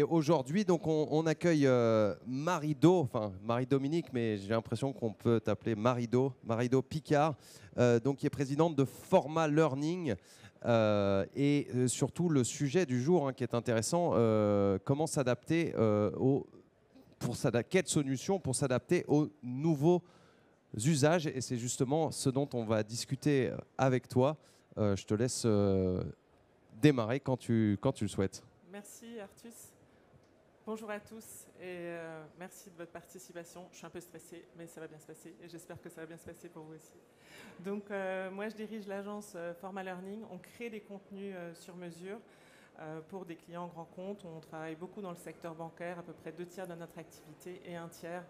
Et aujourd'hui, donc, on accueille Marie-Do, enfin Marie-Dominique, mais j'ai l'impression qu'on peut t'appeler Marie-Do Picard, donc, qui est présidente de Forma Learning. Surtout le sujet du jour, hein, qui est intéressant, comment s'adapter quelle solution pour s'adapter aux nouveaux usages. Et c'est justement ce dont on va discuter avec toi. Je te laisse démarrer quand tu le souhaites. Merci Artus. Bonjour à tous et merci de votre participation. Je suis un peu stressée, mais ça va bien se passer et j'espère que ça va bien se passer pour vous aussi. Donc moi je dirige l'agence Forma Learning. On crée des contenus sur mesure pour des clients grands comptes. On travaille beaucoup dans le secteur bancaire, à peu près 2 tiers de notre activité et 1 tiers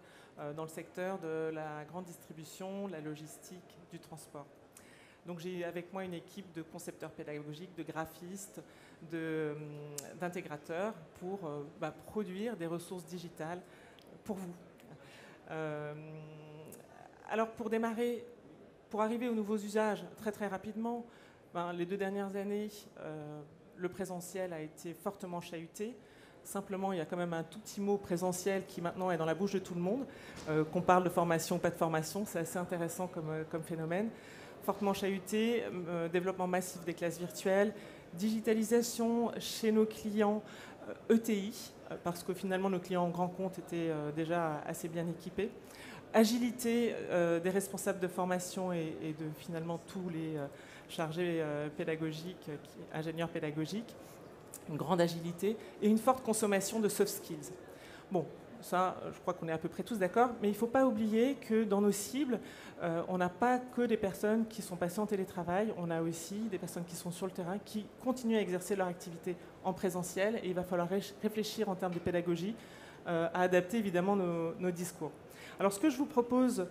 dans le secteur de la grande distribution, la logistique, du transport. Donc j'ai avec moi une équipe de concepteurs pédagogiques, de graphistes, d'intégrateurs pour produire des ressources digitales pour vous. Alors pour démarrer, pour arriver aux nouveaux usages très rapidement, les 2 dernières années, le présentiel a été fortement chahuté. Simplement, il y a quand même un tout petit mot présentiel qui maintenant est dans la bouche de tout le monde. Qu'on parle de formation ou pas de formation, c'est assez intéressant comme phénomène. Fortement chahuté, développement massif des classes virtuelles, digitalisation chez nos clients ETI, parce que finalement nos clients en grand compte étaient déjà assez bien équipés. Agilité des responsables de formation et de finalement tous les chargés pédagogiques, ingénieurs pédagogiques. Une grande agilité et une forte consommation de soft skills. Bon, ça, je crois qu'on est à peu près tous d'accord, mais il ne faut pas oublier que dans nos cibles, on n'a pas que des personnes qui sont passées en télétravail, on a aussi des personnes qui sont sur le terrain, qui continuent à exercer leur activité en présentiel, et il va falloir réfléchir en termes de pédagogie à adapter évidemment nos discours. Alors ce que je vous propose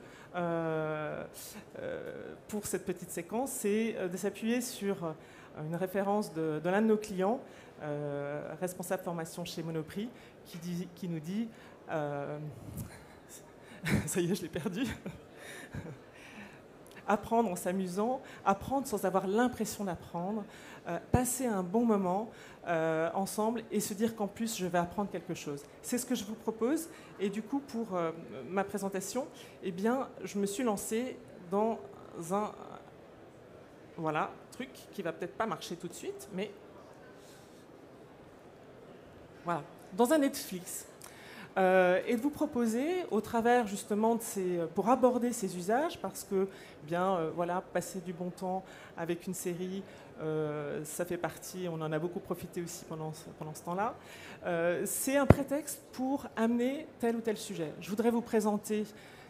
pour cette petite séquence, c'est de s'appuyer sur une référence de l'un de nos clients, responsable formation chez Monoprix, qui nous dit ça y est, je l'ai perdu. Apprendre en s'amusant, apprendre sans avoir l'impression d'apprendre, passer un bon moment ensemble et se dire qu'en plus je vais apprendre quelque chose. C'est ce que je vous propose. Et du coup, pour ma présentation, eh bien, je me suis lancée dans un truc qui va peut-être pas marcher tout de suite, mais voilà, dans un Netflix. Et de vous proposer, au travers justement de pour aborder ces usages, parce que passer du bon temps avec une série, ça fait partie, on en a beaucoup profité aussi pendant ce temps-là. C'est un prétexte pour amener tel ou tel sujet. Je voudrais vous présenter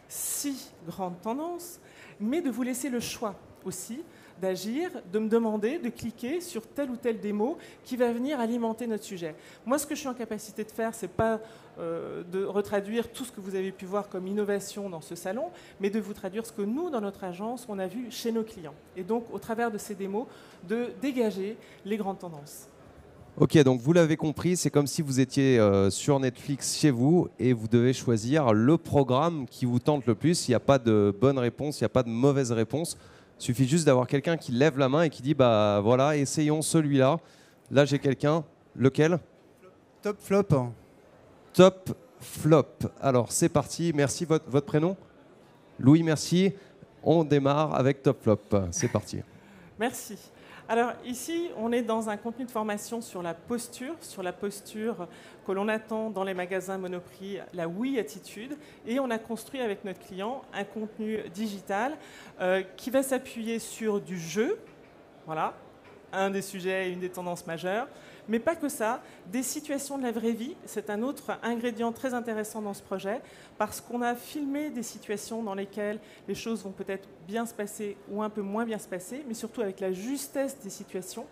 6 grandes tendances, mais de vous laisser le choix aussi d'agir, de me demander, de cliquer sur telle ou telle démo qui va venir alimenter notre sujet. Moi, ce que je suis en capacité de faire, ce n'est pas de retraduire tout ce que vous avez pu voir comme innovation dans ce salon, mais de vous traduire ce que nous, dans notre agence, on a vu chez nos clients. Et donc, au travers de ces démos, de dégager les grandes tendances. Ok, donc vous l'avez compris, c'est comme si vous étiez sur Netflix chez vous et vous devez choisir le programme qui vous tente le plus. Il n'y a pas de bonne réponse, il n'y a pas de mauvaise réponse. Il suffit juste d'avoir quelqu'un qui lève la main et qui dit bah voilà, essayons celui-là. Là, j'ai quelqu'un. Lequel? Top Flop. Top Flop. Alors, c'est parti. Merci. Votre prénom? Louis, merci. On démarre avec Top Flop. C'est parti. Merci. Alors ici, on est dans un contenu de formation sur la posture que l'on attend dans les magasins Monoprix, la oui attitude, et on a construit avec notre client un contenu digital qui va s'appuyer sur du jeu, voilà, un des sujets et une des tendances majeures, mais pas que ça, des situations de la vraie vie, c'est un autre ingrédient très intéressant dans ce projet, parce qu'on a filmé des situations dans lesquelles les choses vont peut-être bien se passer ou un peu moins bien se passer, mais surtout avec la justesse des situations.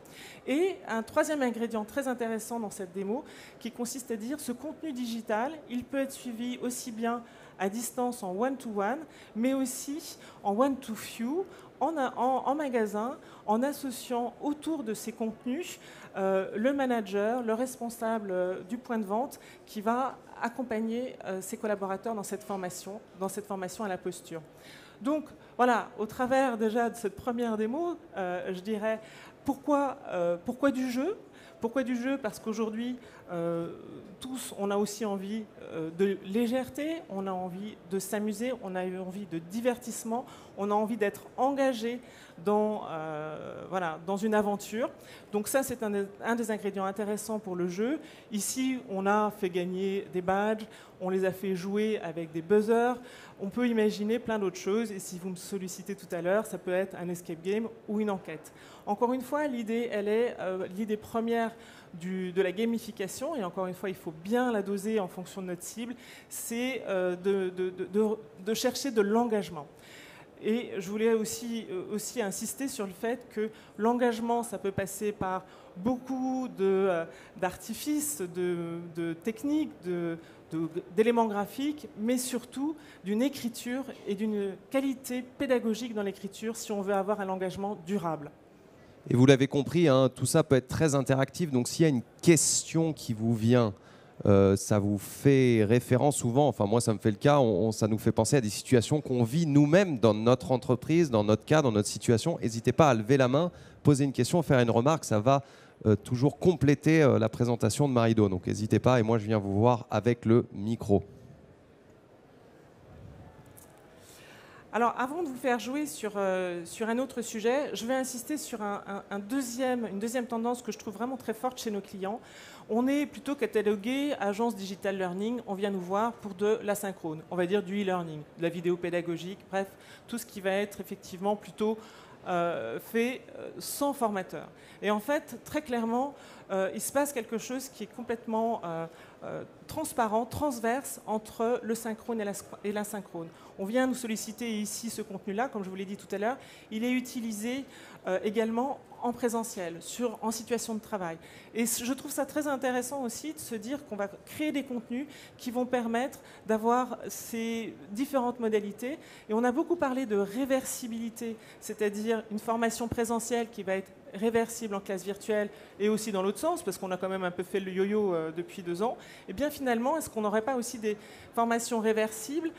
Et un troisième ingrédient très intéressant dans cette démo, qui consiste à dire ce contenu digital, il peut être suivi aussi bien à distance en one-to-one, mais aussi en one-to-few, en magasin, en associant autour de ces contenus le manager, le responsable du point de vente qui va accompagner ses collaborateurs dans cette formation à la posture. Donc voilà, au travers déjà de cette première démo, je dirais pourquoi du jeu ? Pourquoi du jeu? Parce qu'aujourd'hui, tous, on a aussi envie de légèreté, on a envie de s'amuser, on a envie de divertissement, on a envie d'être engagé dans, voilà, dans une aventure. Donc ça, c'est un des ingrédients intéressants pour le jeu. Ici, on a fait gagner des badges, on les a fait jouer avec des buzzers. On peut imaginer plein d'autres choses, et si vous me sollicitez tout à l'heure, ça peut être un escape game ou une enquête. Encore une fois, l'idée, elle est l'idée première de la gamification, et encore une fois, il faut bien la doser en fonction de notre cible, c'est de chercher de l'engagement. Et je voulais aussi insister sur le fait que l'engagement, ça peut passer par beaucoup d'artifices, de techniques, d'éléments graphiques, mais surtout d'une écriture et d'une qualité pédagogique dans l'écriture si on veut avoir un engagement durable. Et vous l'avez compris, hein, tout ça peut être très interactif. Donc s'il y a une question qui vous vient, ça vous fait référence souvent, enfin moi ça me fait le cas, ça nous fait penser à des situations qu'on vit nous-mêmes dans notre entreprise, dans notre cas, dans notre situation. N'hésitez pas à lever la main, poser une question, faire une remarque, ça va toujours compléter la présentation de Marie-Do. Donc n'hésitez pas, et moi je viens vous voir avec le micro. Alors, avant de vous faire jouer sur un autre sujet, je vais insister sur une deuxième tendance que je trouve vraiment très forte chez nos clients. On est plutôt catalogué agence digital learning, on vient nous voir pour de l'asynchrone, on va dire du e-learning, de la vidéo pédagogique, bref, tout ce qui va être effectivement plutôt fait sans formateur. Et en fait, très clairement, il se passe quelque chose qui est complètement transparent, transverse entre le synchrone et l'asynchrone. On vient nous solliciter ici ce contenu-là, comme je vous l'ai dit tout à l'heure. Il est utilisé également en présentiel, en situation de travail. Et je trouve ça très intéressant aussi de se dire qu'on va créer des contenus qui vont permettre d'avoir ces différentes modalités. Et on a beaucoup parlé de réversibilité, c'est-à-dire une formation présentielle qui va être réversible en classe virtuelle et aussi dans l'autre sens, parce qu'on a quand même un peu fait le yo-yo depuis 2 ans. Et bien finalement, est-ce qu'on n'aurait pas aussi des formations réversibles,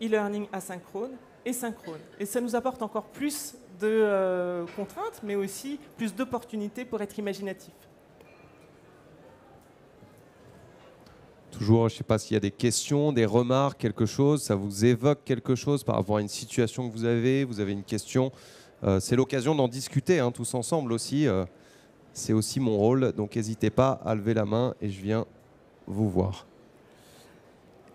e-learning asynchrone et synchrone? Et ça nous apporte encore plus de contraintes, mais aussi plus d'opportunités pour être imaginatif. Toujours, je ne sais pas s'il y a des questions, des remarques, quelque chose, ça vous évoque quelque chose par rapport à une situation que vous avez une question. C'est l'occasion d'en discuter hein, tous ensemble aussi. C'est aussi mon rôle, donc n'hésitez pas à lever la main et je viens vous voir.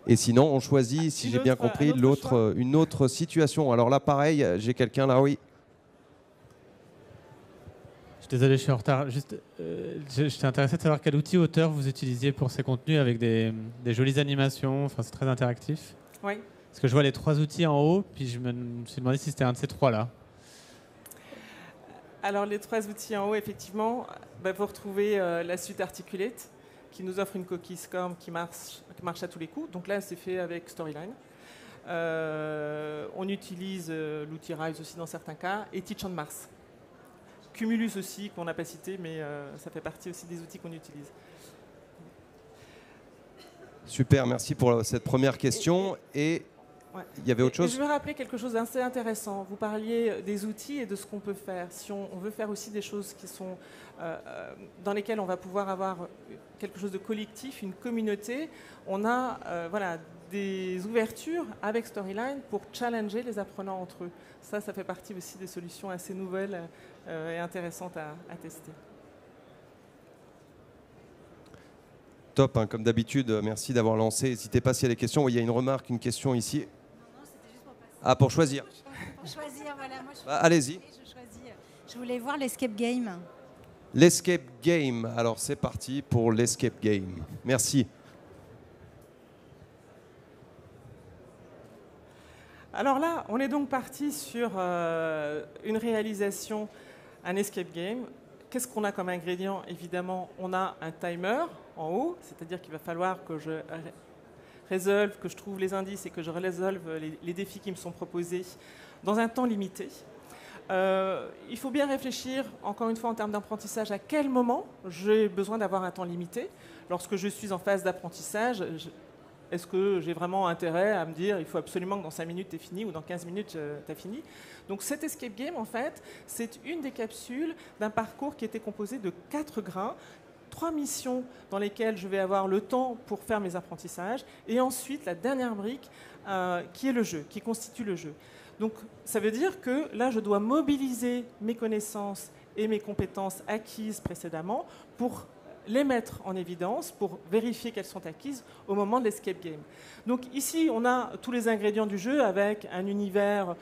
Et sinon, on choisit, si j'ai bien compris, une autre situation. Alors là, pareil, j'ai quelqu'un là, oui. Je suis désolé, je suis en retard. Juste, j'étais intéressé de savoir quel outil auteur vous utilisiez pour ces contenus avec des jolies animations. Enfin, c'est très interactif. Oui. Parce que je vois les 3 outils en haut, puis je me suis demandé si c'était un de ces 3-là. Alors, les 3 outils en haut, effectivement, vous retrouvez la suite Articulate, qui nous offre une coquille SCORM qui marche à tous les coups. Donc là, c'est fait avec Storyline. On utilise l'outil Rise aussi dans certains cas, et Teach on Mars. Cumulus aussi, qu'on n'a pas cité, mais ça fait partie aussi des outils qu'on utilise. Super, merci pour cette première question. Et ouais. Il y avait autre chose? Je veux rappeler quelque chose d'assez intéressant. Vous parliez des outils et de ce qu'on peut faire. Si on veut faire aussi des choses qui sont dans lesquelles on va pouvoir avoir quelque chose de collectif, une communauté, on a voilà, des ouvertures avec Storyline pour challenger les apprenants entre eux. Ça fait partie aussi des solutions assez nouvelles et intéressantes à tester. Top, hein, comme d'habitude, merci d'avoir lancé. N'hésitez pas s'il y a des questions. Il y a une remarque, une question ici. Non, c'était juste pour passer. Ah, pour choisir. Pour choisir, voilà. Moi, allez-y. Je voulais voir l'escape game. L'escape game. Alors, c'est parti pour l'escape game. Merci. Alors là, on est donc parti sur une réalisation, un escape game. Qu'est-ce qu'on a comme ingrédient? Évidemment, on a un timer en haut, c'est-à-dire qu'il va falloir que je résolve, que je trouve les indices et que je résolve les défis qui me sont proposés dans un temps limité. Il faut bien réfléchir, encore une fois, en termes d'apprentissage, à quel moment j'ai besoin d'avoir un temps limité. Lorsque je suis en phase d'apprentissage, est-ce que j'ai vraiment intérêt à me dire il faut absolument que dans 5 minutes tu es fini ou dans 15 minutes tu as fini. Donc cet escape game, en fait, c'est une des capsules d'un parcours qui était composé de 4 grains, 3 missions dans lesquelles je vais avoir le temps pour faire mes apprentissages, et ensuite la dernière brique qui est le jeu, qui constitue le jeu. Donc ça veut dire que là, je dois mobiliser mes connaissances et mes compétences acquises précédemment pour les mettre en évidence, pour vérifier qu'elles sont acquises au moment de l'escape game. Donc ici, on a tous les ingrédients du jeu avec un univers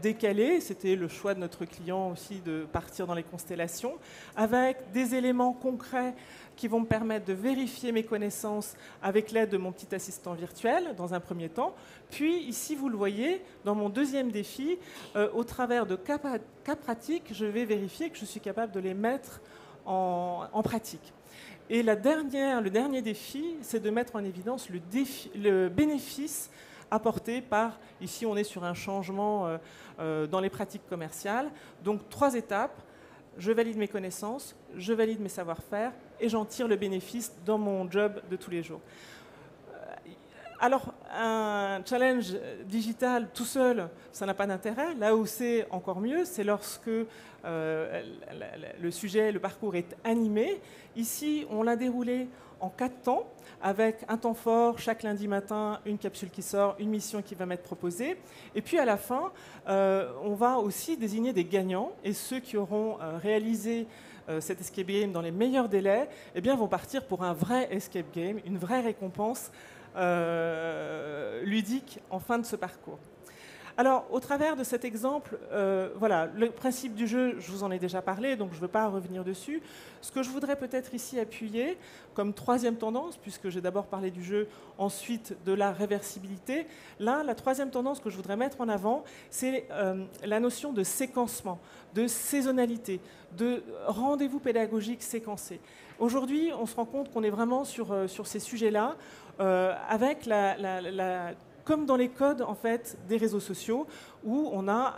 décalé. C'était le choix de notre client aussi de partir dans les constellations, avec des éléments concrets qui vont me permettre de vérifier mes connaissances avec l'aide de mon petit assistant virtuel dans un premier temps. Puis ici, vous le voyez, dans mon deuxième défi, au travers de cas pratiques, je vais vérifier que je suis capable de les mettre en pratique. Et le dernier défi, c'est de mettre en évidence le bénéfice apporté par, ici on est sur un changement dans les pratiques commerciales. Donc 3 étapes, je valide mes connaissances, je valide mes savoir-faire et j'en tire le bénéfice dans mon job de tous les jours. Alors, un challenge digital tout seul, ça n'a pas d'intérêt. Là où c'est encore mieux, c'est lorsque le sujet, le parcours est animé. Ici, on l'a déroulé en 4 temps, avec un temps fort, chaque lundi matin, une capsule qui sort, une mission qui va m'être proposée. Et puis à la fin, on va aussi désigner des gagnants. Et ceux qui auront réalisé cet escape game dans les meilleurs délais, eh bien, vont partir pour un vrai escape game, une vraie récompense ludique en fin de ce parcours. Alors, au travers de cet exemple, le principe du jeu, je vous en ai déjà parlé, donc je ne veux pas revenir dessus. Ce que je voudrais peut-être ici appuyer comme 3e tendance, puisque j'ai d'abord parlé du jeu, ensuite de la réversibilité. Là, la 3e tendance que je voudrais mettre en avant, c'est la notion de séquencement, de saisonnalité, de rendez-vous pédagogique séquencé. Aujourd'hui, on se rend compte qu'on est vraiment sur ces sujets-là, avec comme dans les codes en fait, des réseaux sociaux, où on a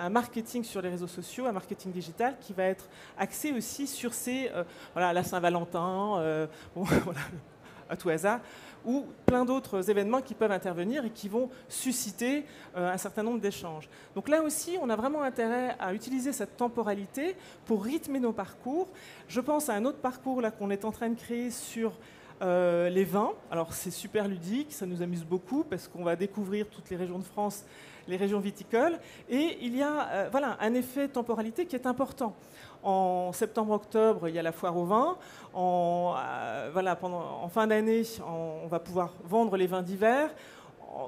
un marketing sur les réseaux sociaux, un marketing digital qui va être axé aussi sur la Saint-Valentin, à tout hasard, ou plein d'autres événements qui peuvent intervenir et qui vont susciter un certain nombre d'échanges. Donc là aussi, on a vraiment intérêt à utiliser cette temporalité pour rythmer nos parcours. Je pense à un autre parcours là qu'on est en train de créer sur les vins. Alors c'est super ludique, ça nous amuse beaucoup parce qu'on va découvrir toutes les régions de France, les régions viticoles, et il y a un effet temporalité qui est important. En septembre-octobre, il y a la foire au vin. En fin d'année, on va pouvoir vendre les vins d'hiver.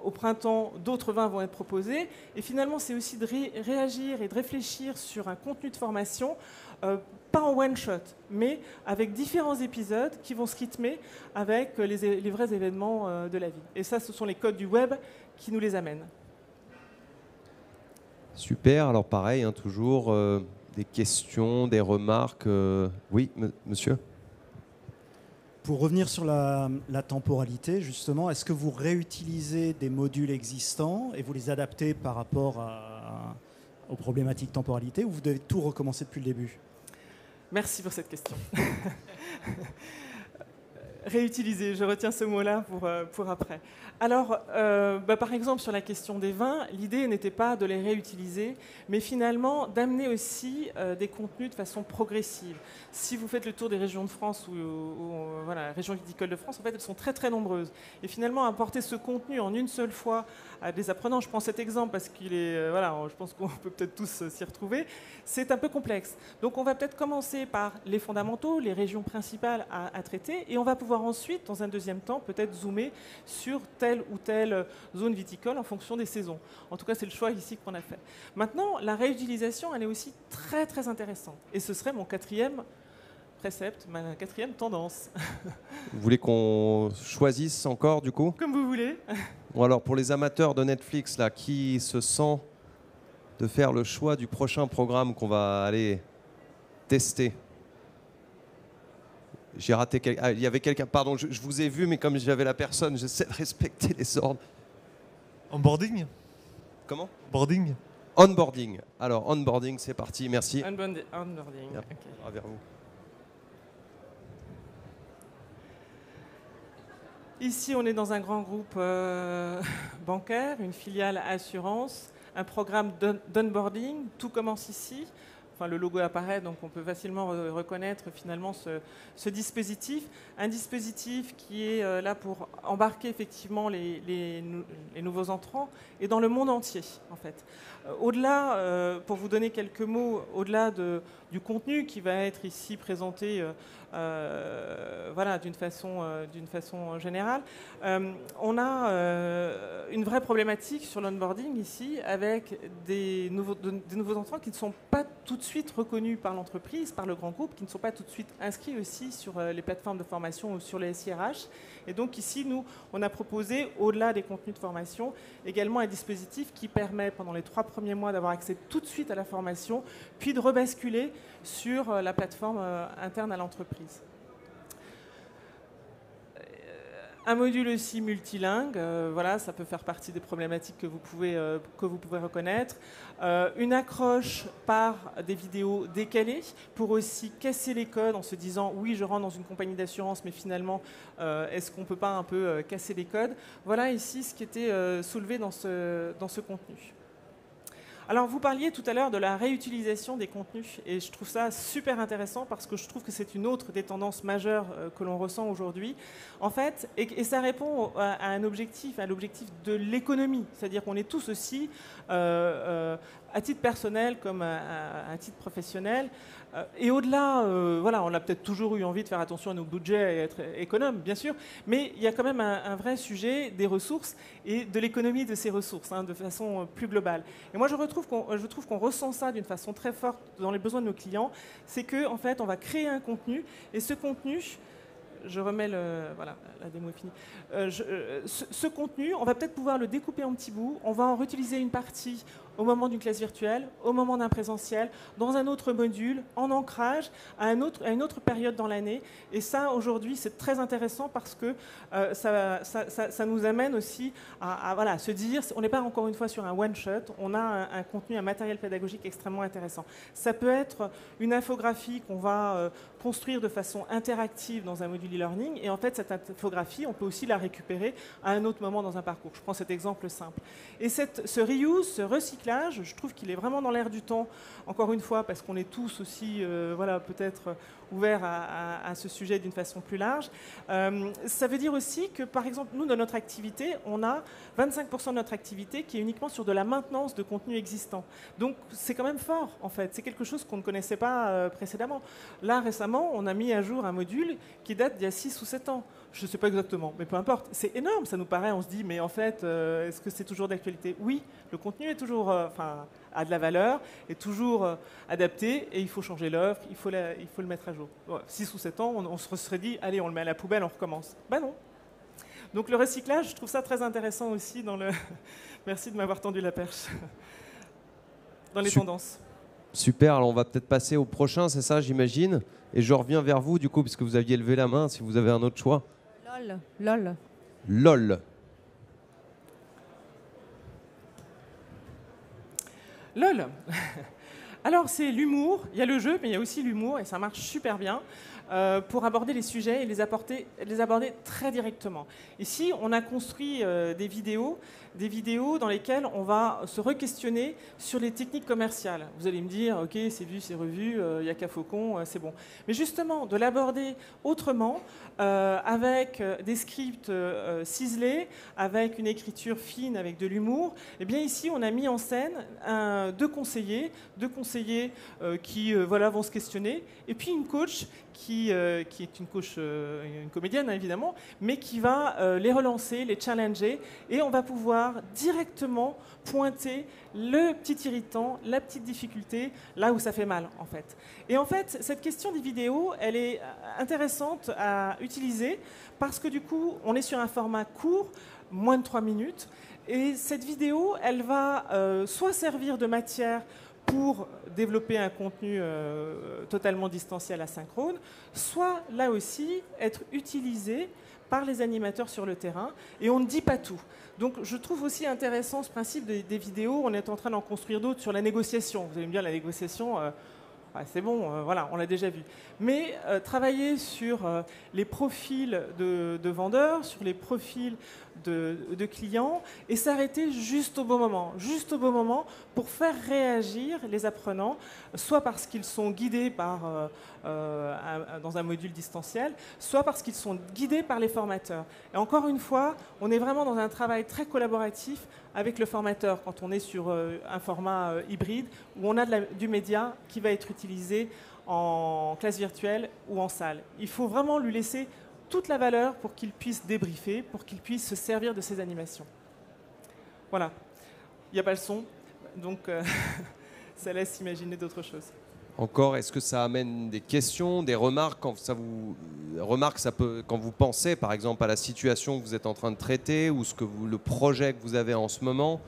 Au printemps, d'autres vins vont être proposés. Et finalement, c'est aussi de réagir et de réfléchir sur un contenu de formation, pas en one-shot, mais avec différents épisodes qui vont se rythmer avec les vrais événements de la vie. Et ça, ce sont les codes du web qui nous les amènent. Super. Alors pareil, toujours des questions, des remarques. Oui, monsieur ? Pour revenir sur la temporalité, justement, est-ce que vous réutilisez des modules existants et vous les adaptez par rapport aux problématiques temporalité, ou vous devez tout recommencer depuis le début ? Merci pour cette question. Réutiliser, je retiens ce mot-là pour après. Alors, par exemple, sur la question des vins, l'idée n'était pas de les réutiliser, mais finalement d'amener aussi des contenus de façon progressive. Si vous faites le tour des régions de France, la région viticole de France, en fait, elles sont très très nombreuses. Et finalement, apporter ce contenu en une seule fois à des apprenants, je prends cet exemple parce qu'il est, je pense qu'on peut peut-être tous s'y retrouver, c'est un peu complexe. Donc, on va peut-être commencer par les fondamentaux, les régions principales à traiter, et on va pouvoir ensuite, dans un deuxième temps, peut-être zoomer sur telle ou telle zone viticole en fonction des saisons. En tout cas, c'est le choix ici qu'on a fait. Maintenant, la réutilisation, elle est aussi très très intéressante. Et ce serait mon 4e précepte, ma 4e tendance. Vous voulez qu'on choisisse encore du coup ? Comme vous voulez. Bon, alors pour les amateurs de Netflix, là, qui se sent de faire le choix du prochain programme qu'on va aller tester ? J'ai raté quelqu'un. Il y avait quelqu'un. Pardon, je vous ai vu, mais comme j'avais la personne, j'essaie de respecter les ordres. Onboarding ? Comment ? Boarding ? Onboarding. Alors, onboarding, c'est parti. Merci. Onboarding. Vers vous. Ici, on est dans un grand groupe bancaire, une filiale assurance, un programme d'onboarding. Tout commence ici. Enfin, le logo apparaît, donc on peut facilement reconnaître finalement ce dispositif. Un dispositif qui est là pour embarquer effectivement les nouveaux entrants et dans le monde entier, en fait. Au-delà, pour vous donner quelques mots, au-delà du contenu qui va être ici présenté voilà, d'une façon générale, on a une vraie problématique sur l'onboarding ici avec des nouveaux entrants qui ne sont pas tout de suite reconnus par l'entreprise, par le grand groupe, qui ne sont pas tout de suite inscrits aussi sur les plateformes de formation ou sur les SIRH. Et donc ici, nous, on a proposé, au-delà des contenus de formation, également un dispositif qui permet, pendant les 3 premiers mois, d'avoir accès tout de suite à la formation, puis de rebasculer sur la plateforme interne à l'entreprise. Un module aussi multilingue, voilà, ça peut faire partie des problématiques que vous pouvez reconnaître. Une accroche par des vidéos décalées pour aussi casser les codes en se disant oui, je rentre dans une compagnie d'assurance, mais finalement, est-ce qu'on ne peut pas un peu casser les codes? Voilà ici ce qui était soulevé dans ce contenu. Alors, vous parliez tout à l'heure de la réutilisation des contenus et je trouve ça super intéressant parce que je trouve que c'est une autre des tendances majeures que l'on ressent aujourd'hui. En fait, et ça répond à un objectif, à l'objectif de l'économie. C'est-à-dire qu'on est tous aussi, à titre personnel comme à titre professionnel, et au-delà, voilà, on a peut-être toujours eu envie de faire attention à nos budgets et être économe, bien sûr, mais il y a quand même un vrai sujet des ressources et de l'économie de ces ressources, hein, de façon plus globale. Et moi, je trouve qu'on ressent ça d'une façon très forte dans les besoins de nos clients, c'est qu'en fait, on va créer un contenu, et ce contenu, je remets voilà, la démo est finie. Ce contenu, on va peut-être pouvoir le découper en petits bouts, on va en réutiliser une partie au moment d'une classe virtuelle, au moment d'un présentiel, dans un autre module, en ancrage, à une autre période dans l'année. Et ça, aujourd'hui, c'est très intéressant parce que ça nous amène aussi à voilà, se dire, on n'est pas encore une fois sur un one-shot, on a un contenu, un matériel pédagogique extrêmement intéressant. Ça peut être une infographie qu'on va construire de façon interactive dans un module e-learning, et en fait, cette infographie, on peut aussi la récupérer à un autre moment dans un parcours. Je prends cet exemple simple. Et ce reuse, ce recyclage, je trouve qu'il est vraiment dans l'air du temps, encore une fois, parce qu'on est tous aussi, voilà, peut-être ouverts à ce sujet d'une façon plus large. Ça veut dire aussi que, par exemple, nous, dans notre activité, on a 25% de notre activité qui est uniquement sur de la maintenance de contenu existant. Donc, c'est quand même fort, en fait. C'est quelque chose qu'on ne connaissait pas précédemment. Là, récemment, on a mis à jour un module qui date d'il y a 6 ou 7 ans. Je ne sais pas exactement, mais peu importe. C'est énorme, ça nous paraît. On se dit, mais en fait, est-ce que c'est toujours d'actualité? Oui, le contenu est toujours, a de la valeur, est toujours adapté, et il faut changer l'œuvre, il faut le mettre à jour. 6 ou 7 ans, on se serait dit, allez, on le met à la poubelle, on recommence. Ben non. Donc le recyclage, je trouve ça très intéressant aussi dans le... Merci de m'avoir tendu la perche. Dans les tendances. Super, alors on va peut-être passer au prochain, c'est ça, j'imagine. Et je reviens vers vous, du coup, puisque vous aviez levé la main, si vous avez un autre choix. LOL. LOL. LOL. Alors c'est l'humour, il y a le jeu, mais il y a aussi l'humour, et ça marche super bien pour aborder les sujets et les aborder très directement. Ici, on a construit des vidéos dans lesquelles on va se re-questionner sur les techniques commerciales. Vous allez me dire, ok, c'est vu, c'est revu, il n'y a qu'à Faucon, c'est bon. Mais justement, de l'aborder autrement, avec des scripts ciselés, avec une écriture fine, avec de l'humour, eh bien ici, on a mis en scène deux conseillers qui voilà, vont se questionner, et puis une coach qui est une coach, une comédienne hein, évidemment, mais qui va les relancer, les challenger, et on va pouvoir directement pointer le petit irritant, la petite difficulté, là où ça fait mal en fait. Et en fait, cette question des vidéos, elle est intéressante à utiliser parce que du coup, on est sur un format court, moins de 3 minutes, et cette vidéo, elle va soit servir de matière pour développer un contenu totalement distanciel asynchrone, soit là aussi être utilisé par les animateurs sur le terrain, et on ne dit pas tout. Donc je trouve aussi intéressant ce principe des vidéos, on est en train d'en construire d'autres sur la négociation. Vous allez me dire, la négociation, c'est bon, voilà, on l'a déjà vu. Mais travailler sur les profils de vendeurs, sur les profils de clients, et s'arrêter juste au bon moment pour faire réagir les apprenants, soit parce qu'ils sont guidés dans un module distanciel, soit parce qu'ils sont guidés par les formateurs. Et encore une fois, on est vraiment dans un travail très collaboratif avec le formateur quand on est sur un format hybride où on a du média qui va être utilisé en classe virtuelle ou en salle. Il faut vraiment lui laisser toute la valeur pour qu'il puisse débriefer, pour qu'il puisse se servir de ces animations. Voilà. Il n'y a pas le son, donc ça laisse imaginer d'autres choses. Encore, est-ce que ça amène des questions, des remarques quand vous pensez par exemple à la situation que vous êtes en train de traiter ou le projet que vous avez en ce moment?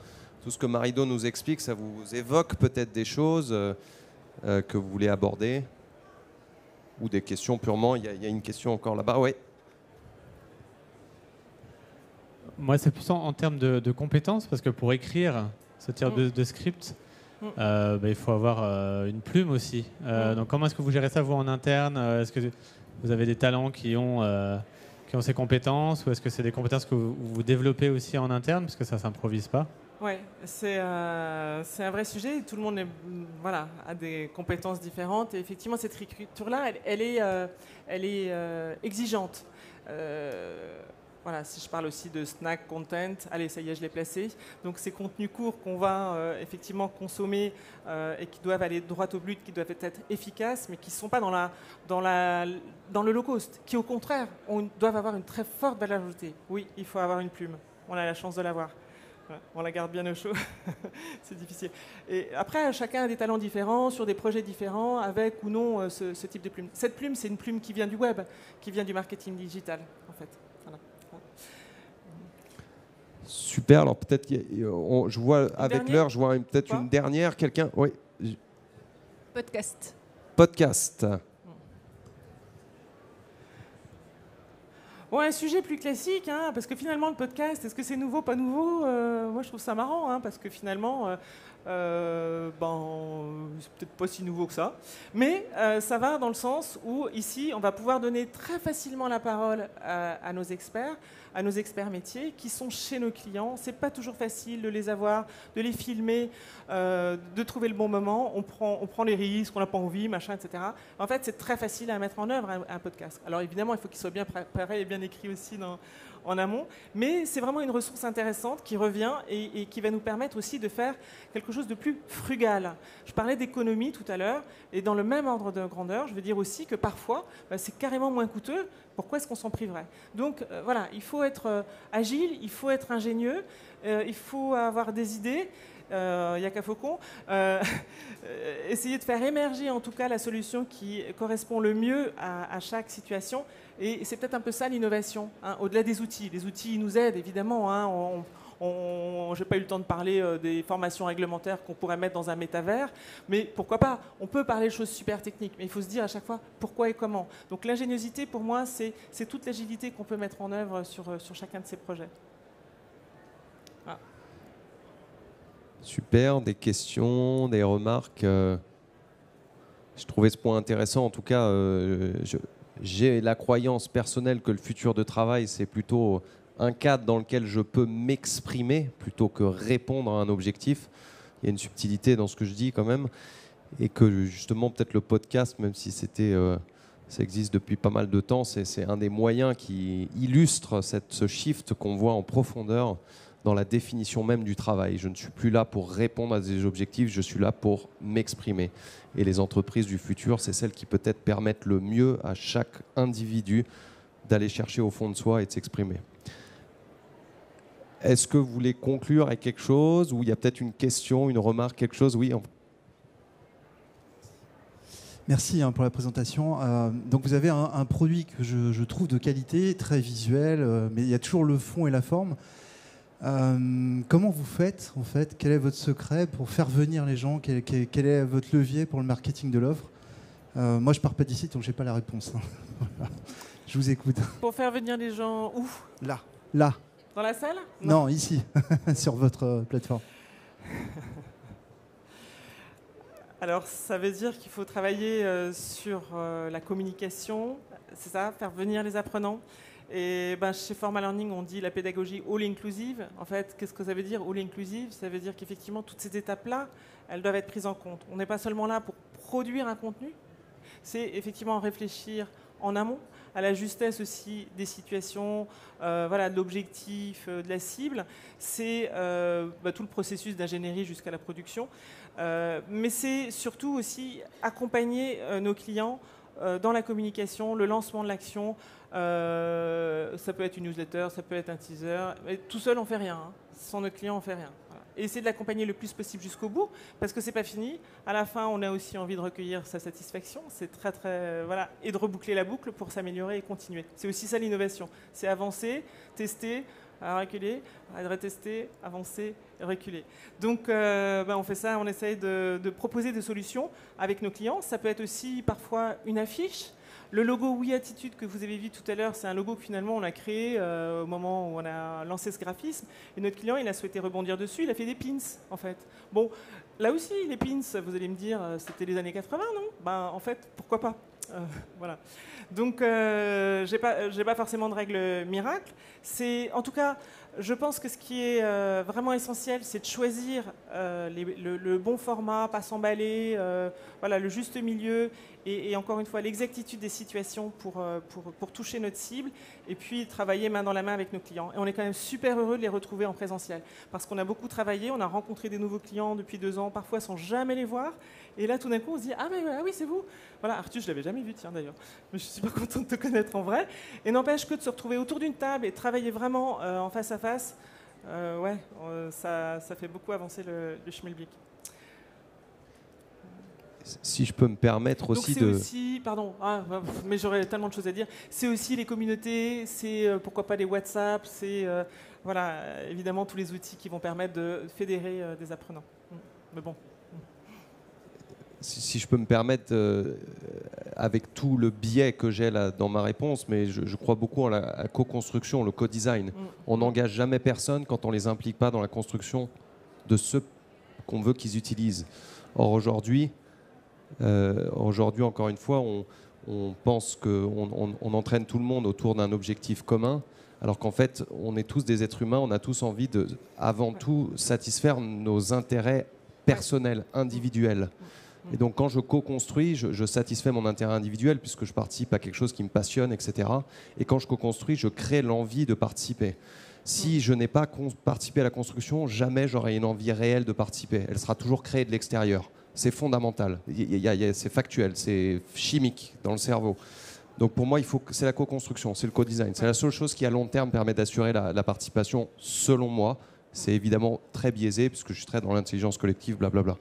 Tout ce que Marido nous explique, ça vous évoque peut-être des choses que vous voulez aborder? Ou des questions purement, il y a une question encore là-bas, oui. Moi, c'est plus en termes de compétences, parce que pour écrire ce type de script, il faut avoir une plume aussi. Donc, comment est-ce que vous gérez ça, vous, en interne? Est-ce que vous avez des talents qui ont ces compétences, ou est-ce que c'est des compétences que vous développez aussi en interne, parce que ça ne s'improvise pas? Oui, c'est un vrai sujet. Tout le monde a des compétences différentes. Et effectivement, cette écriture-là, elle est exigeante. Voilà, si je parle aussi de snack content, allez, ça y est, je l'ai placé. Donc, ces contenus courts qu'on va effectivement consommer et qui doivent aller droit au but, qui doivent être efficaces, mais qui ne sont pas dans le low cost, qui au contraire doivent avoir une très forte valeur ajoutée. Oui, il faut avoir une plume. On a la chance de l'avoir. On la garde bien au chaud, c'est difficile. Et après, chacun a des talents différents, sur des projets différents, avec ou non ce type de plume. Cette plume, c'est une plume qui vient du web, qui vient du marketing digital, en fait. Voilà. Super, alors peut-être, je vois avec l'heure, je vois peut-être une dernière, quelqu'un. Oui. Podcast. Bon, un sujet plus classique, hein, parce que finalement, le podcast, est-ce que c'est nouveau, pas nouveau? Moi, je trouve ça marrant, hein, parce que finalement, c'est peut-être pas si nouveau que ça. Mais ça va dans le sens où, ici, on va pouvoir donner très facilement la parole à nos experts métiers qui sont chez nos clients. C'est pas toujours facile de les avoir, de les filmer, de trouver le bon moment. On prend les risques, on n'a pas envie, machin, etc. En fait, c'est très facile à mettre en œuvre un podcast. Alors évidemment, il faut qu'il soit bien préparé et bien écrit aussi en amont, mais c'est vraiment une ressource intéressante qui revient et qui va nous permettre aussi de faire quelque chose de plus frugal. Je parlais d'économie tout à l'heure, et dans le même ordre de grandeur, je veux dire aussi que parfois, c'est carrément moins coûteux. Pourquoi est-ce qu'on s'en priverait? Donc voilà, il faut être agile, il faut être ingénieux, il faut avoir des idées. Il n'y a qu'à Faucon. Essayer de faire émerger en tout cas la solution qui correspond le mieux à chaque situation. Et c'est peut-être un peu ça l'innovation, hein, au-delà des outils. Les outils nous aident évidemment. Hein, je n'ai pas eu le temps de parler des formations réglementaires qu'on pourrait mettre dans un métavers, mais pourquoi pas? On peut parler de choses super techniques, mais il faut se dire à chaque fois pourquoi et comment. Donc l'ingéniosité, pour moi, c'est toute l'agilité qu'on peut mettre en œuvre sur chacun de ces projets. Ah. Super, des questions, des remarques. Je trouvais ce point intéressant. En tout cas, j'ai la croyance personnelle que le futur de travail, c'est plutôt un cadre dans lequel je peux m'exprimer plutôt que répondre à un objectif. Il y a une subtilité dans ce que je dis quand même. Et que justement, peut-être le podcast, même si ça existe depuis pas mal de temps, c'est un des moyens qui illustre ce shift qu'on voit en profondeur dans la définition même du travail. Je ne suis plus là pour répondre à des objectifs, je suis là pour m'exprimer. Et les entreprises du futur, c'est celles qui peut-être permettent le mieux à chaque individu d'aller chercher au fond de soi et de s'exprimer. Est-ce que vous voulez conclure avec quelque chose, ou il y a peut-être une question, une remarque, quelque chose? Oui. Merci pour la présentation. Donc vous avez un produit que je trouve de qualité, très visuel, mais il y a toujours le fond et la forme. Comment vous faites, en fait? Quel est votre secret pour faire venir les gens? Quel est votre levier pour le marketing de l'offre? Moi, je pars pas d'ici, donc j'ai pas la réponse. Voilà. Je vous écoute. Pour faire venir les gens où? Là. Dans la salle? Non, ici, sur votre plateforme. Alors, ça veut dire qu'il faut travailler sur la communication, c'est ça, faire venir les apprenants. Et chez Formal Learning, on dit la pédagogie all-inclusive. En fait, qu'est-ce que ça veut dire all-inclusive? Ça veut dire qu'effectivement, toutes ces étapes-là, elles doivent être prises en compte. On n'est pas seulement là pour produire un contenu, c'est effectivement réfléchir en amont, à la justesse aussi des situations, de l'objectif, de la cible. C'est tout le processus d'ingénierie jusqu'à la production. Mais c'est surtout aussi accompagner nos clients dans la communication, le lancement de l'action. Ça peut être une newsletter, ça peut être un teaser. Mais tout seul, on ne fait rien. Hein. Sans notre client, on ne fait rien. Voilà. Et essayer de l'accompagner le plus possible jusqu'au bout, parce que ce n'est pas fini. À la fin, on a aussi envie de recueillir sa satisfaction. C'est très, très... Voilà. Et de reboucler la boucle pour s'améliorer et continuer. C'est aussi ça l'innovation. C'est avancer, tester, reculer, retester, avancer et reculer. Donc, on fait ça, on essaye de proposer des solutions avec nos clients. Ça peut être aussi parfois une affiche. Le logo Oui Attitude que vous avez vu tout à l'heure, c'est un logo que finalement on a créé au moment où on a lancé ce graphisme. Et notre client, il a souhaité rebondir dessus, il a fait des pins en fait. Bon, là aussi, les pins, vous allez me dire, c'était les années 80, non? En fait, pourquoi pas? Voilà. Donc, j'ai pas forcément de règle miracle. C'est, en tout cas, je pense que ce qui est vraiment essentiel, c'est de choisir le bon format, pas s'emballer, le juste milieu, et encore une fois, l'exactitude des situations pour toucher notre cible, et puis travailler main dans la main avec nos clients. Et on est quand même super heureux de les retrouver en présentiel, parce qu'on a beaucoup travaillé, on a rencontré des nouveaux clients depuis 2 ans, parfois sans jamais les voir, et là, tout d'un coup, on se dit « Ah, oui, c'est vous !» Voilà, Arthur, je ne l'avais jamais vu, tiens, d'ailleurs. Mais je suis super contente de te connaître en vrai. Et n'empêche que de se retrouver autour d'une table et de travailler vraiment en face à face, ça fait beaucoup avancer le schmilblick. Si je peux me permettre aussi de... Aussi, pardon, mais j'aurais tellement de choses à dire. C'est aussi les communautés, c'est pourquoi pas les WhatsApp, c'est évidemment tous les outils qui vont permettre de fédérer des apprenants. Mais bon. Si je peux me permettre, avec tout le biais que j'ai là dans ma réponse, mais je crois beaucoup à la co-construction, le co-design. On n'engage jamais personne quand on ne les implique pas dans la construction de ce qu'on veut qu'ils utilisent. Or, aujourd'hui, encore une fois, on pense qu'on entraîne tout le monde autour d'un objectif commun, alors qu'en fait, on est tous des êtres humains, on a tous envie de, avant tout, satisfaire nos intérêts personnels, individuels. Et donc, quand je co-construis, je satisfais mon intérêt individuel puisque je participe à quelque chose qui me passionne, etc. Et quand je co-construis, je crée l'envie de participer. Si je n'ai pas participé à la construction, jamais j'aurai une envie réelle de participer. Elle sera toujours créée de l'extérieur. C'est fondamental. C'est factuel, c'est chimique dans le cerveau. Donc, pour moi, c'est la co-construction, c'est le co-design. C'est la seule chose qui, à long terme, permet d'assurer la participation, selon moi. C'est évidemment très biaisé puisque je suis très dans l'intelligence collective, blablabla.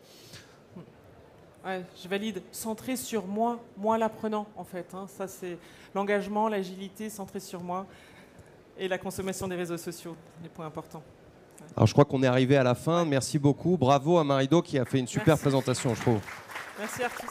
Ouais, je valide. Centré sur moi l'apprenant, en fait. Hein. Ça, c'est l'engagement, l'agilité, centré sur moi. Et la consommation des réseaux sociaux, les points importants. Ouais. Alors, je crois qu'on est arrivé à la fin. Merci beaucoup. Bravo à Marido qui a fait une super présentation, je trouve. Merci, Artus.